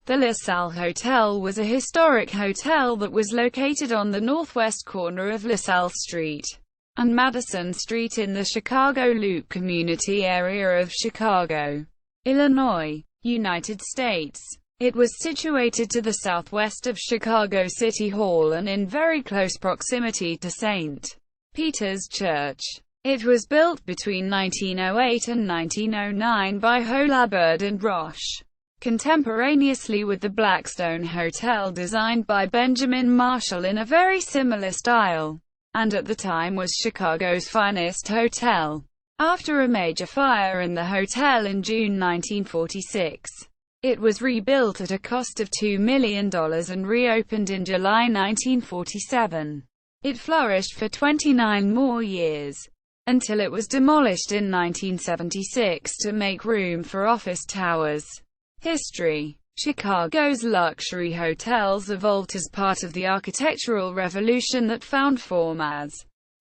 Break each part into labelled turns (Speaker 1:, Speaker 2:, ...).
Speaker 1: The Salle Hotel was a historic hotel that was located on the northwest corner of LaSalle Street and Madison Street in the Chicago Loop community area of Chicago, Illinois, United States. It was situated to the southwest of Chicago City Hall and in very close proximity to St. Peter's Church. It was built between 1908 and 1909 by Holabird Roche, contemporaneously with the Blackstone Hotel designed by Benjamin Marshall in a very similar style, and at the time was Chicago's finest hotel. After a major fire in the hotel in June 1946, it was rebuilt at a cost of $2 million and reopened in July 1947. It flourished for 29 more years, until it was demolished in 1976 to make room for office towers. History. Chicago's luxury hotels evolved as part of the architectural revolution that found form as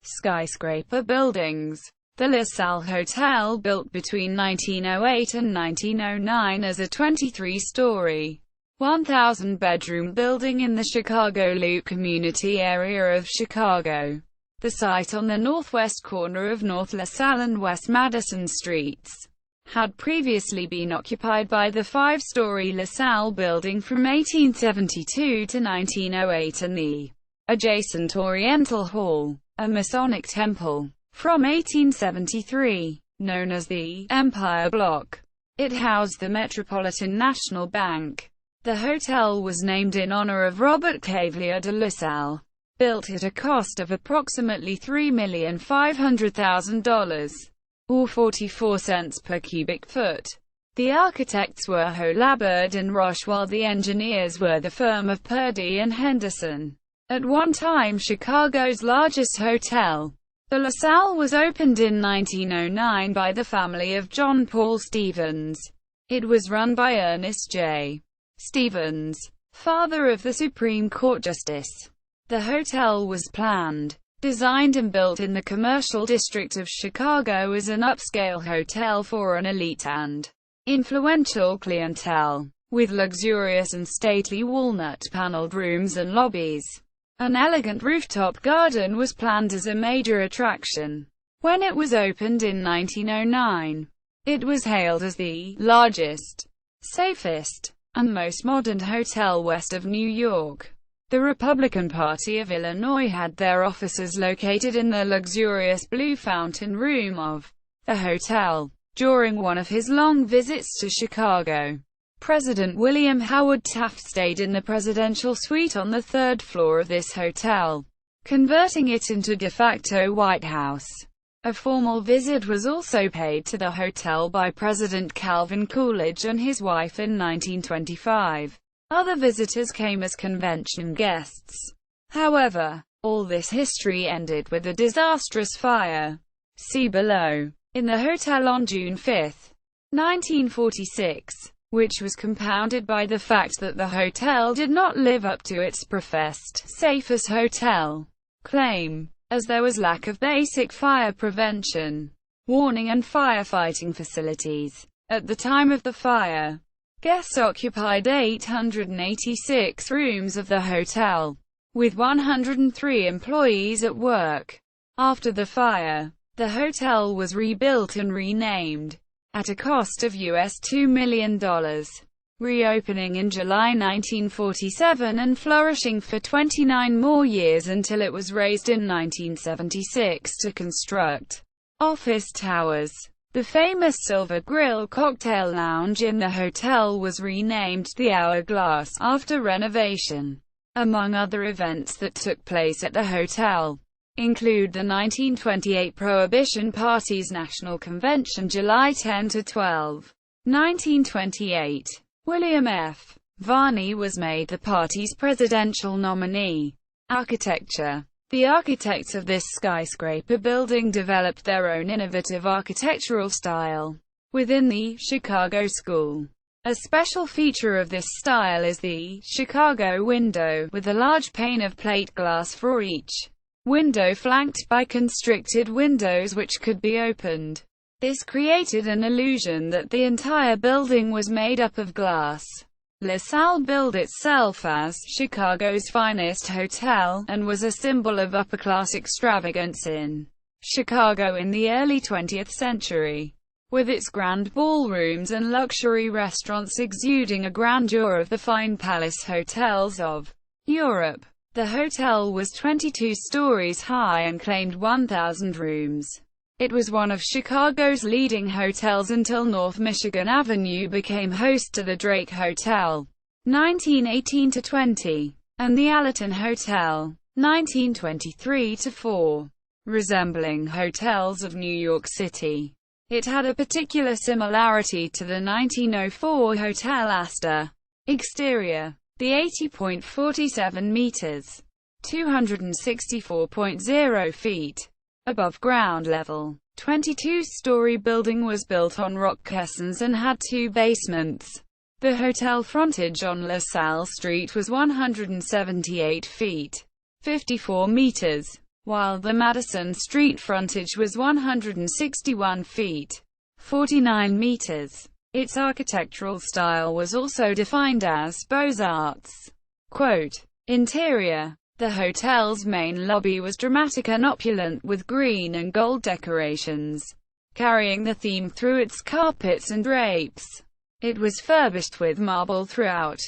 Speaker 1: skyscraper buildings. The LaSalle Hotel, built between 1908 and 1909 as a 23-story, 1,000-bedroom building in the Chicago Loop community area of Chicago. The site on the northwest corner of North LaSalle and West Madison Streets had previously been occupied by the 5-story LaSalle building from 1872 to 1908 and the adjacent Oriental Hall, a Masonic temple, from 1873, known as the Empire Block. It housed the Metropolitan National Bank. The hotel was named in honor of Robert Cavalier de LaSalle, built at a cost of approximately $3,500,000. or 44 cents per cubic foot. The architects were Holabird Roche while the engineers were the firm of Purdy and Henderson. At one time Chicago's largest hotel, the LaSalle was opened in 1909 by the family of John Paul Stevens. It was run by Ernest J. Stevens, father of the Supreme Court Justice. The hotel was planned, designed and built in the commercial district of Chicago as an upscale hotel for an elite and influential clientele, with luxurious and stately walnut-paneled rooms and lobbies. An elegant rooftop garden was planned as a major attraction. When it was opened in 1909, it was hailed as the largest, safest, and most modern hotel west of New York. The Republican Party of Illinois had their offices located in the luxurious Blue Fountain Room of the hotel. During one of his long visits to Chicago, President William Howard Taft stayed in the presidential suite on the third floor of this hotel, converting it into de facto White House. A formal visit was also paid to the hotel by President Calvin Coolidge and his wife in 1925. Other visitors came as convention guests. However, all this history ended with a disastrous fire. See below. In the hotel on June 5, 1946, which was compounded by the fact that the hotel did not live up to its professed safest hotel claim, as there was lack of basic fire prevention, warning and firefighting facilities. At the time of the fire, guests occupied 886 rooms of the hotel, with 103 employees at work. After the fire, the hotel was rebuilt and renamed, at a cost of $2 million, reopening in July 1947 and flourishing for 29 more years until it was razed in 1976 to construct office towers. The famous Silver Grill cocktail lounge in the hotel was renamed the Hourglass after renovation. Among other events that took place at the hotel include the 1928 Prohibition Party's National Convention July 10 to 12, 1928. William F. Varney was made the party's presidential nominee. Architecture. The architects of this skyscraper building developed their own innovative architectural style within the Chicago School. A special feature of this style is the Chicago window, with a large pane of plate glass for each window flanked by constricted windows which could be opened. This created an illusion that the entire building was made up of glass. LaSalle billed itself as Chicago's finest hotel, and was a symbol of upper-class extravagance in Chicago in the early 20th century. With its grand ballrooms and luxury restaurants exuding a grandeur of the fine palace hotels of Europe. The hotel was 22 stories high and claimed 1,000 rooms. It was one of Chicago's leading hotels until North Michigan Avenue became host to the Drake Hotel, 1918–20, and the Allerton Hotel, 1923–4, resembling hotels of New York City. It had a particular similarity to the 1904 hotel.After. Exterior. The 80.47 meters, 264.0 feet, above ground level, 22-story building was built on rock caissons and had 2 basements. The hotel frontage on LaSalle Street was 178 feet, 54 meters, while the Madison Street frontage was 161 feet, 49 meters. Its architectural style was also defined as Beaux-Arts. Quote, interior. The hotel's main lobby was dramatic and opulent with green and gold decorations, carrying the theme through its carpets and drapes. It was furbished with marble throughout.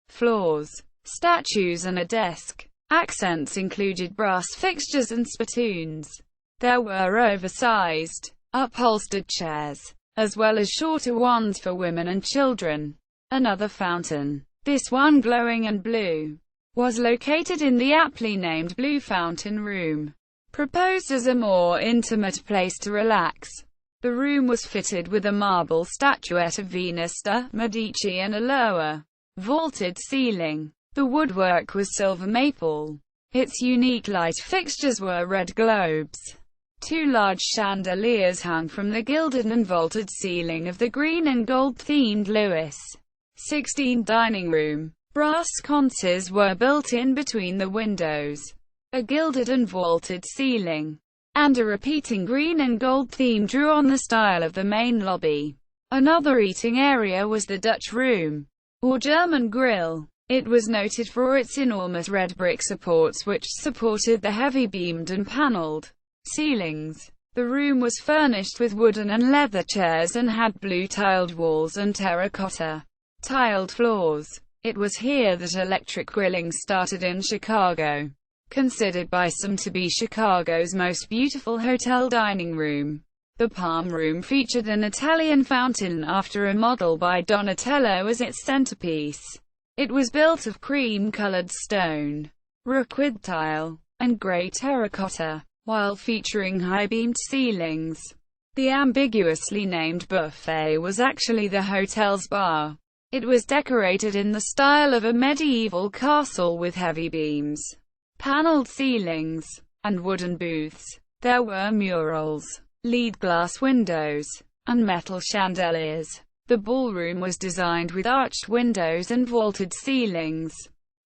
Speaker 1: Floors, statues and a desk. Accents included brass fixtures and spittoons. There were oversized, upholstered chairs, as well as shorter ones for women and children. Another fountain, this one glowing and blue, was located in the aptly named Blue Fountain Room, proposed as a more intimate place to relax. The room was fitted with a marble statuette of Venus de' Medici and a lower, vaulted ceiling. The woodwork was silver maple. Its unique light fixtures were red globes. 2 large chandeliers hung from the gilded and vaulted ceiling of the green and gold-themed Louis XVI dining room. Brass sconces were built in between the windows. A gilded and vaulted ceiling, and a repeating green and gold theme drew on the style of the main lobby. Another eating area was the Dutch room, or German grill. It was noted for its enormous red brick supports which supported the heavy beamed and paneled ceilings. The room was furnished with wooden and leather chairs and had blue tiled walls and terracotta tiled floors. It was here that electric grilling started in Chicago. Considered by some to be Chicago's most beautiful hotel dining room, the Palm Room featured an Italian fountain after a model by Donatello as its centerpiece. It was built of cream-colored stone, rookwood tile, and gray terracotta, while featuring high-beamed ceilings. The ambiguously named buffet was actually the hotel's bar. It was decorated in the style of a medieval castle with heavy beams, paneled ceilings, and wooden booths. There were murals, lead glass windows, and metal chandeliers. The ballroom was designed with arched windows and vaulted ceilings.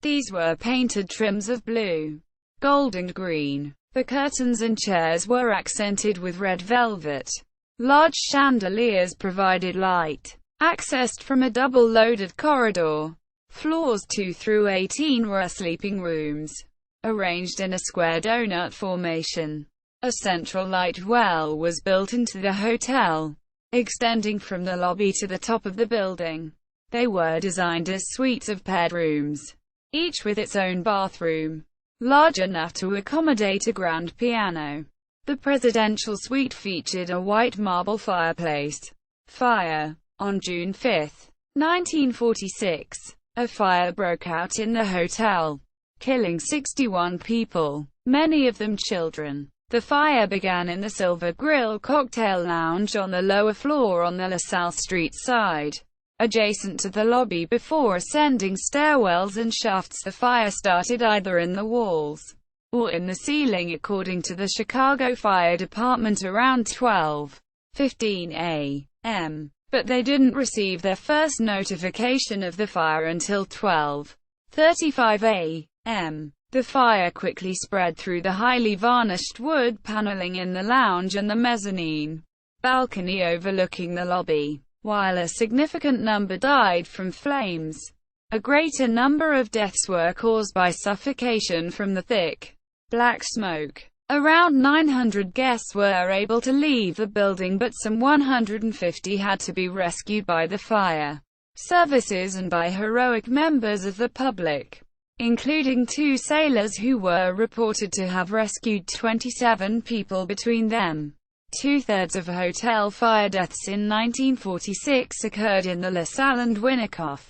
Speaker 1: These were painted trims of blue, gold and green. The curtains and chairs were accented with red velvet. Large chandeliers provided light, accessed from a double-loaded corridor. Floors 2 through 18 were sleeping rooms, arranged in a square donut formation. A central light well was built into the hotel, extending from the lobby to the top of the building. They were designed as suites of paired rooms, each with its own bathroom, large enough to accommodate a grand piano. The presidential suite featured a white marble fireplace. Fire. On June 5, 1946, a fire broke out in the hotel, killing 61 people, many of them children. The fire began in the Silver Grill cocktail lounge on the lower floor on the LaSalle Street side, adjacent to the lobby, before ascending stairwells and shafts. The fire started either in the walls or in the ceiling, according to the Chicago Fire Department, around 12:15 a.m., but they didn't receive their first notification of the fire until 12:35 a.m. The fire quickly spread through the highly varnished wood paneling in the lounge and the mezzanine balcony overlooking the lobby, while a significant number died from flames. A greater number of deaths were caused by suffocation from the thick, black smoke. Around 900 guests were able to leave the building, but some 150 had to be rescued by the fire services and by heroic members of the public, including 2 sailors who were reported to have rescued 27 people between them. 2/3 of hotel fire deaths in 1946 occurred in the LaSalle and Winnicott,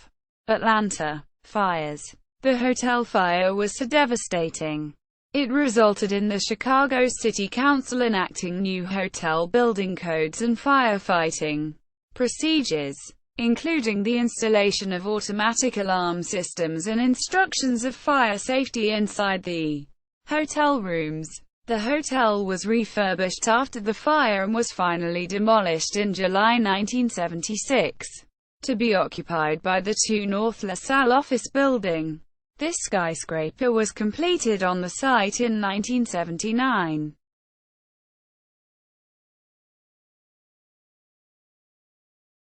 Speaker 1: Atlanta fires. The hotel fire was so devastating, it resulted in the Chicago City Council enacting new hotel building codes and firefighting procedures, including the installation of automatic alarm systems and instructions of fire safety inside the hotel rooms. The hotel was refurbished after the fire and was finally demolished in July 1976, to be occupied by the 2 North LaSalle office building. This skyscraper was completed on the site in 1979.